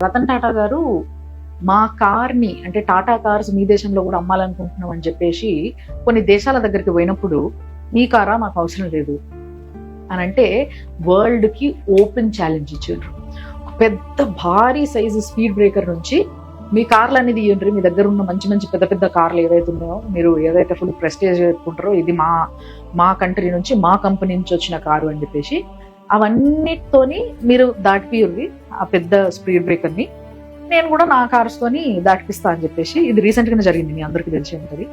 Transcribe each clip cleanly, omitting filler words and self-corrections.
రతన్ టాటా గారు మా కార్ని అంటే టాటా కార్స్ మీ దేశంలో కూడా అమ్మాలనుకుంటున్నాం అని చెప్పేసి కొన్ని దేశాల దగ్గరికి పోయినప్పుడు మీ కారా మాకు అవసరం లేదు అని అంటే వరల్డ్ కి ఓపెన్ ఛాలెంజ్ ఇచ్చారు. పెద్ద భారీ సైజు స్పీడ్ బ్రేకర్ నుంచి మీ కార్లు అనేది ఇవ్వండి, మీ దగ్గర ఉన్న మంచి మంచి పెద్ద పెద్ద కార్లు ఏవైతే ఉన్నాయో, మీరు ఏదైతే ఫుల్ ప్రెస్టేజ్ పెట్టుకుంటారో ఇది మా కంట్రీ నుంచి మా కంపెనీ నుంచి వచ్చిన కారు అని చెప్పేసి అవన్నిటితోని మీరు దాటిపియ్యి ఆ పెద్ద స్పీడ్ బ్రేకర్ ని, నేను కూడా నా కార్స్ తోని దాటిపిస్తా అని చెప్పేసి. ఇది రీసెంట్ గానే జరిగింది, మీ అందరికీ తెలిసి ఉంటుంది.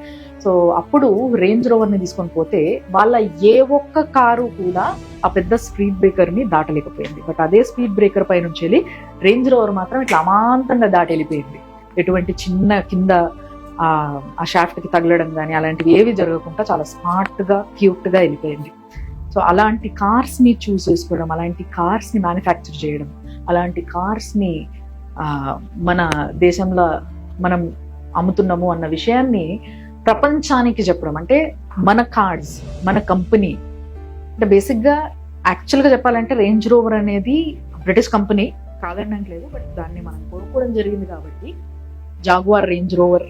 సో అప్పుడు రేంజ్ రోవర్ ని తీసుకొని పోతే వాళ్ళ ఏ ఒక్క కారు కూడా ఆ పెద్ద స్పీడ్ బ్రేకర్ ని దాటలేకపోయింది. బట్ అదే స్పీడ్ బ్రేకర్ పై నుంచి వెళ్ళి రేంజ్ రోవర్ మాత్రం ఇట్లా అమాంతంగా దాటి వెళ్ళిపోయింది. ఎటువంటి చిన్న కింద ఆ షాఫ్ట్ కి తగలడం కానీ అలాంటివి ఏవి జరగకుండా చాలా స్మార్ట్ గా క్యూట్ గా వెళ్ళిపోయింది. సో అలాంటి కార్స్ ని చూస్ చేసుకోవడం, అలాంటి కార్స్ ని మ్యానుఫ్యాక్చర్ చేయడం, అలాంటి కార్స్ ని మన దేశంలో మనం అమ్ముతున్నాము అన్న విషయాన్ని ప్రపంచానికి చెప్పడం, అంటే మన కార్స్ మన కంపెనీ అంటే బేసిక్ గా యాక్చువల్ గా చెప్పాలంటే రేంజ్ రోవర్ అనేది బ్రిటిష్ కంపెనీ కాదనట్లేదు. బట్ దాన్ని మనం కొనుక్కోవడం జరిగింది కాబట్టి, జాగ్వార్ రేంజ్ రోవర్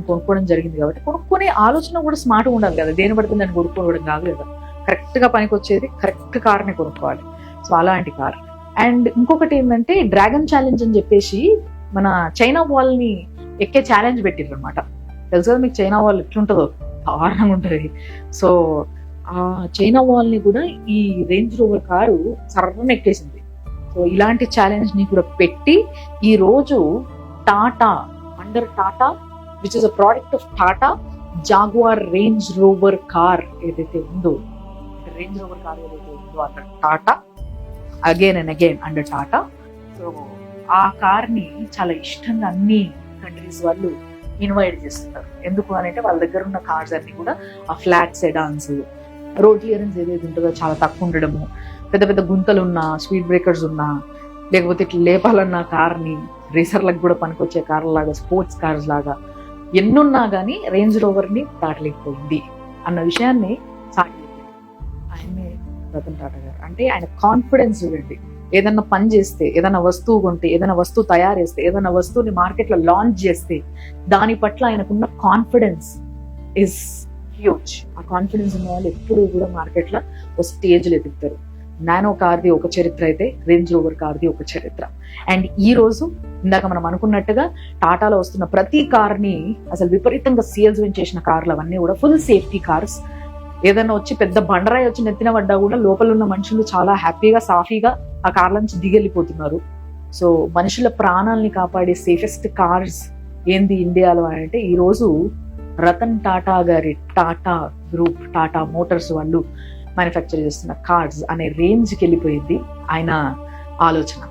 కొనుక్కోవడం జరిగింది కాబట్టి, కొనుక్కునే ఆలోచన కూడా స్మార్ట్గా ఉండాలి కదా. దేని పడుతుంది అని కొనుక్కోవడం కాదు కదా, కరెక్ట్ గా పనికి వచ్చేది కరెక్ట్ కార్ ని కొనుక్కోవాలి. సో అలాంటి కార్. అండ్ ఇంకొకటి ఏంటంటే డ్రాగన్ ఛాలెంజ్ అని చెప్పేసి మన చైనా వాల్ ని ఎక్కే ఛాలెంజ్ పెట్టిర్రు అనమాట. తెలుసు కదా మీకు చైనా వాల్ ఎట్లుంటుందో, దారుణంగా ఉంటుంది. సో ఆ చైనా వాల్ ని కూడా ఈ రేంజ్ రోవర్ కారు సర్రని ఎక్కేసింది. సో ఇలాంటి ఛాలెంజ్ ని కూడా పెట్టి ఈ రోజు Tata under Tata which is a product of Tata, jaguar range rover car ఏదైతే ఉందో, రేంజ్ రోవర్ కార్ ఏదైతే ఉందో under Tata, again and again under Tata. So ఆ కార్ ని చాలా ఇష్టంగా అన్ని కంట్రీస్ వాళ్ళు ఇన్వైట్ చేస్తున్నారు. ఎందుకు అని అంటే వాళ్ళ దగ్గర ఉన్న కార్స్ అన్ని కూడా ఆ ఫ్లాట్ సెడాన్స్, రోడ్ క్లియరెన్స్ ఏదైతే ఉంటుందో చాలా తక్కువ ఉండడము, పెద్ద పెద్ద గుంతలు ఉన్న, స్పీడ్ బ్రేకర్స్ ఉన్నా, లేకపోతే ఇట్లా లేపాలన్న కార్ని రేసర్లకు కూడా పనికొచ్చే కార్ల లాగా, స్పోర్ట్స్ కార్స్ లాగా ఎన్నున్నా కానీ రేంజ్ రోవర్ ని దాటలేకపోయింది అన్న విషయాన్ని ఆయనే రతన్ టాటా గారు. అంటే ఆయన కాన్ఫిడెన్స్ చూడండి. ఏదన్నా పని చేస్తే, ఏదైనా వస్తువు కొంటే, ఏదైనా వస్తువు తయారు చేస్తే, ఏదైనా వస్తువుని మార్కెట్ లో లాంచ్ చేస్తే దాని పట్ల ఆయనకున్న కాన్ఫిడెన్స్ ఇస్ హ్యూజ్. ఆ కాన్ఫిడెన్స్ ఉన్న వాళ్ళు ఎప్పుడు కూడా మార్కెట్ లో ఒక స్టేజ్ లో ఎదుగుతారు. నానో కార్ది ఒక చరిత్ర అయితే రేంజ్ రోవర్ కార్ది ఒక చరిత్ర. అండ్ ఈ రోజు ఇందాక మనం అనుకున్నట్టుగా టాటాలో వస్తున్న ప్రతి కార్ని అసలు విపరీతంగా సేల్స్ చేసిన కార్లు అవన్నీ కూడా ఫుల్ సేఫ్టీ కార్స్. ఏదైనా వచ్చి పెద్ద బండరాయి వచ్చి నెత్తిన పడ్డా కూడా లోపల ఉన్న మనుషులు చాలా హ్యాపీగా సాఫీగా ఆ కార్ల నుంచి దిగెళ్ళిపోతున్నారు. సో మనుషుల ప్రాణాలని కాపాడే సేఫెస్ట్ కార్స్ ఏంది ఇండియాలో అంటే ఈ రోజు రతన్ టాటా గారి టాటా గ్రూప్, టాటా మోటార్స్ వాళ్ళు మ్యానుఫ్యాక్చర్ చేస్తున్న కార్స్ అనే రేంజ్కి వెళ్ళిపోయింది ఆయన ఆలోచన.